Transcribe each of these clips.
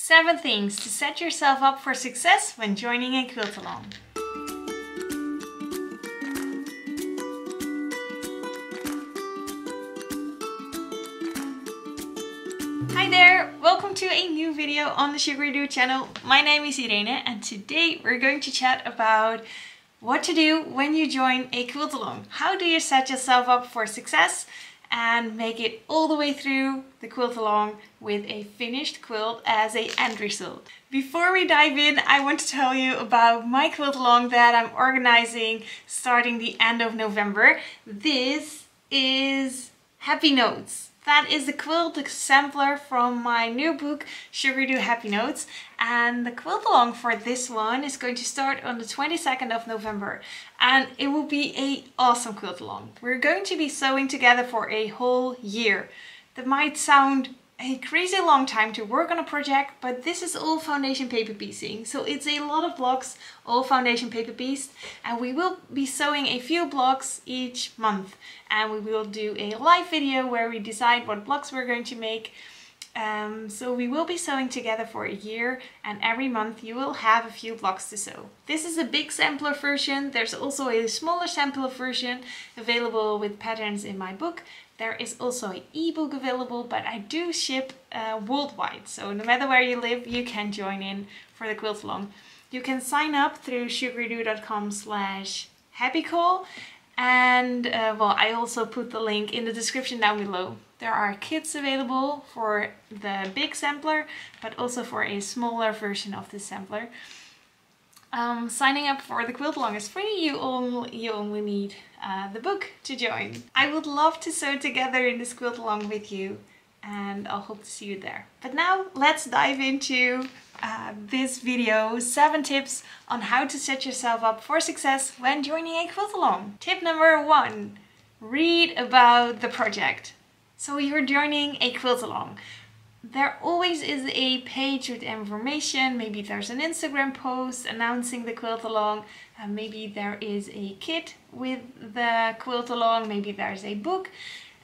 7 things to set yourself up for success when joining a Quilt Along. Hi there! Welcome to a new video on the SUCCES channel. My name is Irene and today we're going to chat about what to do when you join a Quilt Along. How do you set yourself up for success and make it all the way through the Quilt Along with a finished quilt as an end result. Before we dive in, I want to tell you about my Quilt Along that I'm organizing starting the end of November. This is Happy Notes. That is the quilt sampler from my new book, SUCCES Happy Notes. And the Quilt Along for this one is going to start on the 22nd of November. And it will be an awesome Quilt Along. We're going to be sewing together for a whole year. That might sound a crazy long time to work on a project, but this is all foundation paper piecing. So it's a lot of blocks, all foundation paper pieced, and we will be sewing a few blocks each month. And we will do a live video where we decide what blocks we're going to make. So we will be sewing together for a year, and every month you will have a few blocks to sew. This is a big sampler version. There's also a smaller sampler version available with patterns in my book. There is also an ebook available, but I do ship worldwide. So no matter where you live, you can join in for the Quilt Along. You can sign up through succedu.com/happycall. And well, I also put the link in the description down below. There are kits available for the big sampler, but also for a smaller version of the sampler. Signing up for the Quilt Along is free. You only need the book to join. I would love to sew together in this Quilt Along with you, and I'll hope to see you there. But now let's dive into this video, 7 tips on how to set yourself up for success when joining a Quilt Along. Tip number 1, read about the project. So you're joining a Quilt Along. There always is a page with information. Maybe there's an Instagram post announcing the Quilt Along. Maybe there is a kit with the Quilt Along. Maybe there's a book.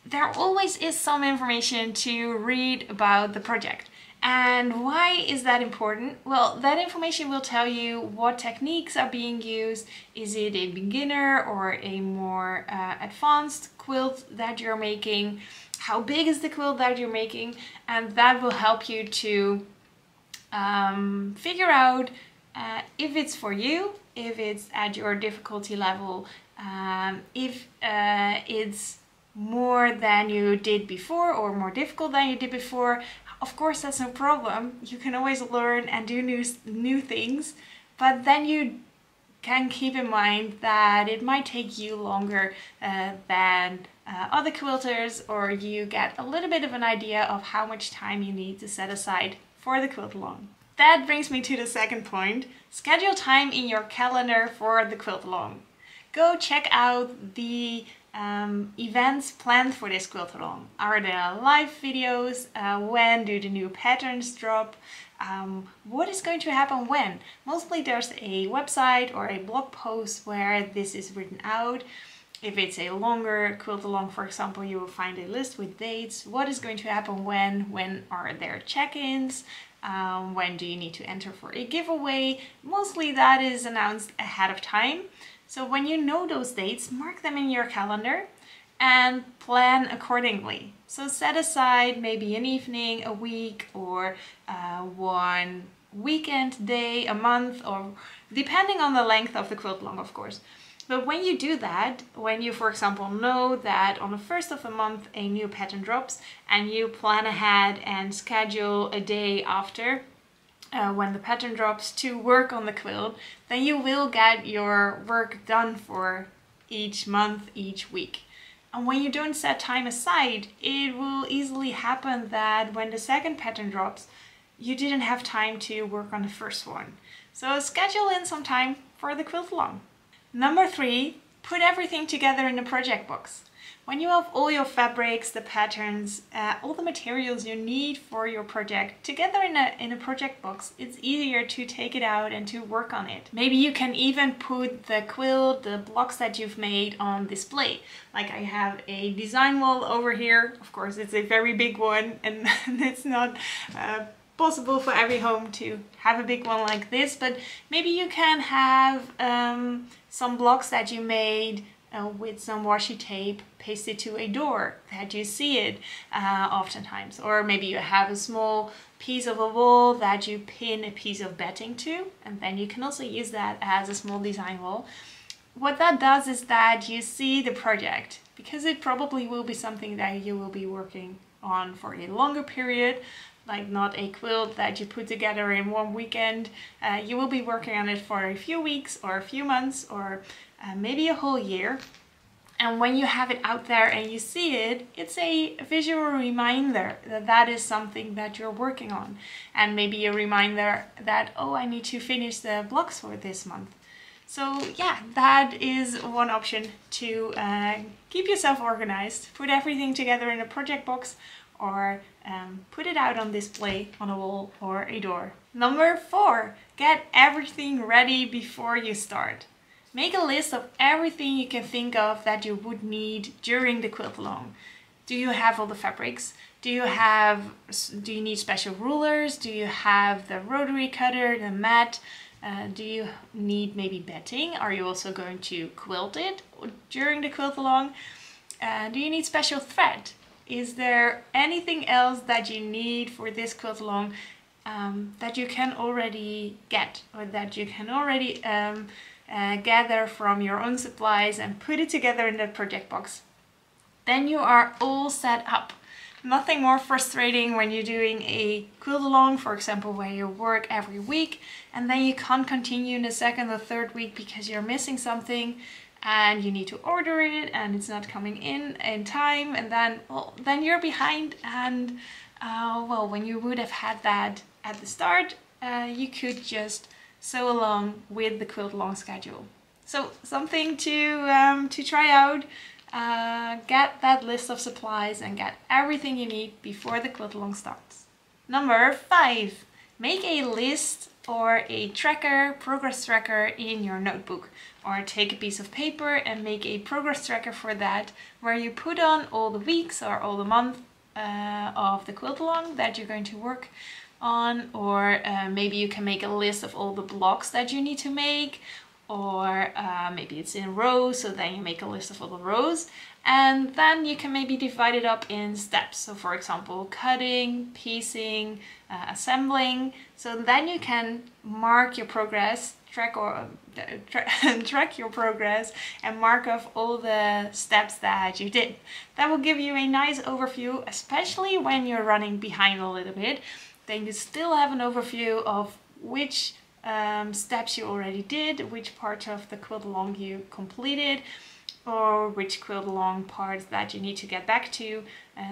There always is some information to read about the project. And why is that important? Well, that information will tell you what techniques are being used. Is it a beginner or a more advanced quilt that you're making? How big is the quilt that you're making? And that will help you to figure out if it's for you, if it's at your difficulty level, if it's more than you did before or more difficult than you did before. Of course, that's no problem. You can always learn and do new things, but then you can keep in mind that it might take you longer than other quilters, or you get a little bit of an idea of how much time you need to set aside for the Quilt Along. That brings me to the second point. Schedule time in your calendar for the Quilt Along. Go check out the events planned for this Quilt Along. Are there live videos? When do the new patterns drop? What is going to happen when? Mostly there's a website or a blog post where this is written out. If it's a longer Quilt Along, for example, you will find a list with dates. What is going to happen when are there check-ins? When do you need to enter for a giveaway? Mostly that is announced ahead of time. So when you know those dates, mark them in your calendar and plan accordingly. So set aside maybe an evening, a week, or one weekend day, a month, or depending on the length of the Quilt Along, of course. But when you do that, when you, for example, know that on the 1st of the month a new pattern drops, and you plan ahead and schedule a day after when the pattern drops to work on the quilt, then you will get your work done for each month, each week. And when you don't set time aside, it will easily happen that when the second pattern drops, you didn't have time to work on the first one. So schedule in some time for the Quilt Along. Number 3, put everything together in a project box. When you have all your fabrics, the patterns, all the materials you need for your project together in a project box, it's easier to take it out and to work on it. Maybe you can even put the quilt, the blocks that you've made on display. Like I have a design wall over here. Of course, it's a very big one and it's not possible for every home to have a big one like this, but maybe you can have some blocks that you made with some washi tape pasted to a door that you see it oftentimes. Or maybe you have a small piece of a wall that you pin a piece of batting to, and then you can also use that as a small design wall. What that does is that you see the project, because it probably will be something that you will be working on for a longer period, like not a quilt that you put together in one weekend. You will be working on it for a few weeks or a few months or maybe a whole year. And when you have it out there and you see it, it's a visual reminder that that is something that you're working on. And maybe a reminder that, oh, I need to finish the blocks for this month. So yeah, that is one option to keep yourself organized. Put everything together in a project box, or put it out on display on a wall or a door. Number 4, get everything ready before you start. Make a list of everything you can think of that you would need during the quilt along. Do you have all the fabrics? Do you need special rulers? Do you have the rotary cutter, the mat? Do you need maybe batting? Are you also going to quilt it during the quilt along? Do you need special thread? Is there anything else that you need for this quilt along that you can already get, or that you can already gather from your own supplies and put it together in the project box? Then you are all set up. Nothing more frustrating when you're doing a quilt along, for example, where you work every week and then you can't continue in the second or third week because you're missing something and you need to order it and it's not coming in time, and then you're behind. And well, when you would have had that at the start, you could just sew along with the quilt along schedule. So something to try out. Get that list of supplies and get everything you need before the quilt along starts. Number 5, make a list or a tracker, progress tracker in your notebook, or take a piece of paper and make a progress tracker for that, where you put on all the weeks or all the month of the quilt along that you're going to work on, or maybe you can make a list of all the blocks that you need to make, or maybe it's in rows, so then you make a list of all the rows, and then you can maybe divide it up in steps. So for example, cutting, piecing, assembling. So then you can mark your progress, track your progress, and mark off all the steps that you did. That will give you a nice overview, especially when you're running behind a little bit. Then you still have an overview of which steps you already did, which part of the quilt along you completed, or which quilt along parts that you need to get back to,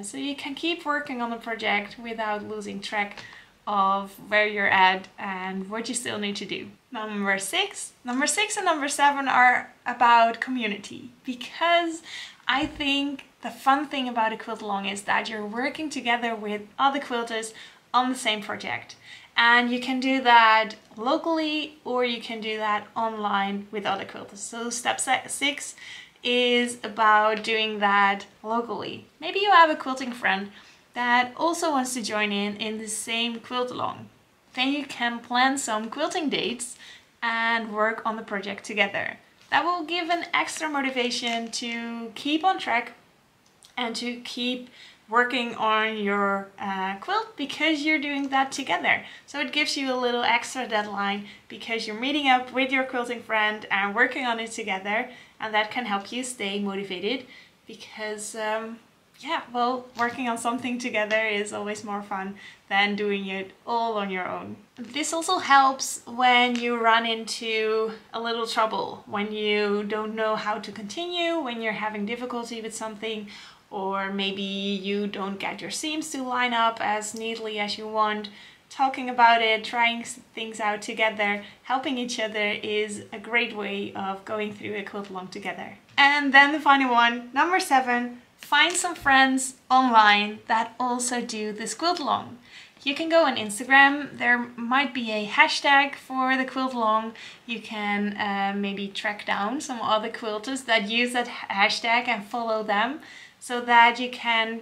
so you can keep working on the project without losing track of where you're at and what you still need to do. Number 6 and number 7 are about community, because I think the fun thing about a quilt along is that you're working together with other quilters on the same project. And you can do that locally, or you can do that online with other quilters. So step 6 is about doing that locally. Maybe you have a quilting friend that also wants to join in the same quilt along. Then you can plan some quilting dates and work on the project together. That will give an extra motivation to keep on track and to keep working on your quilt, because you're doing that together. So it gives you a little extra deadline because you're meeting up with your quilting friend and working on it together, and that can help you stay motivated, because yeah, well, working on something together is always more fun than doing it all on your own. This also helps when you run into a little trouble, when you don't know how to continue, when you're having difficulty with something, or maybe you don't get your seams to line up as neatly as you want. Talking about it, trying things out together, helping each other is a great way of going through a quilt along together. And then the final one, number 7, find some friends online that also do this quilt along. You can go on Instagram, there might be a hashtag for the quilt along. You can maybe track down some other quilters that use that hashtag and follow them, so that you can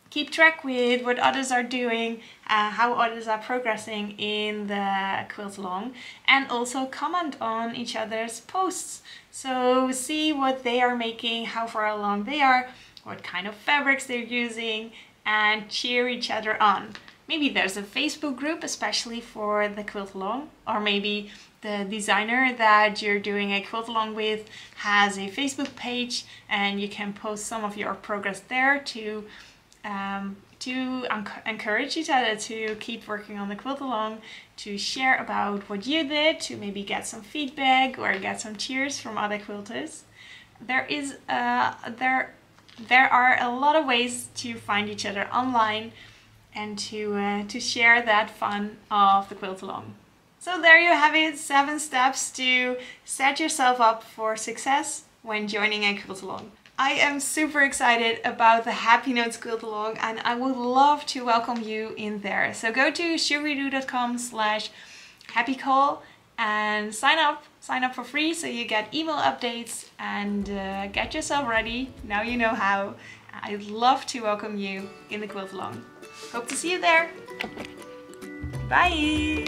keep track with what others are doing, how others are progressing in the Quilt Along, and also comment on each other's posts. So see what they are making, how far along they are, what kind of fabrics they're using, and cheer each other on. Maybe there's a Facebook group especially for the Quilt Along, or maybe the designer that you're doing a quilt along with has a Facebook page and you can post some of your progress there to encourage each other to keep working on the quilt along, to share about what you did, to maybe get some feedback or get some cheers from other quilters. There are a lot of ways to find each other online and to share that fun of the quilt along. So there you have it, 7 steps to set yourself up for success when joining a quilt along. I am super excited about the Happy Notes Quilt Along and I would love to welcome you in there. So go to sugarydoo.com/happycall and sign up for free so you get email updates and get yourself ready. Now you know how. I'd love to welcome you in the Quilt Along. Hope to see you there. Bye!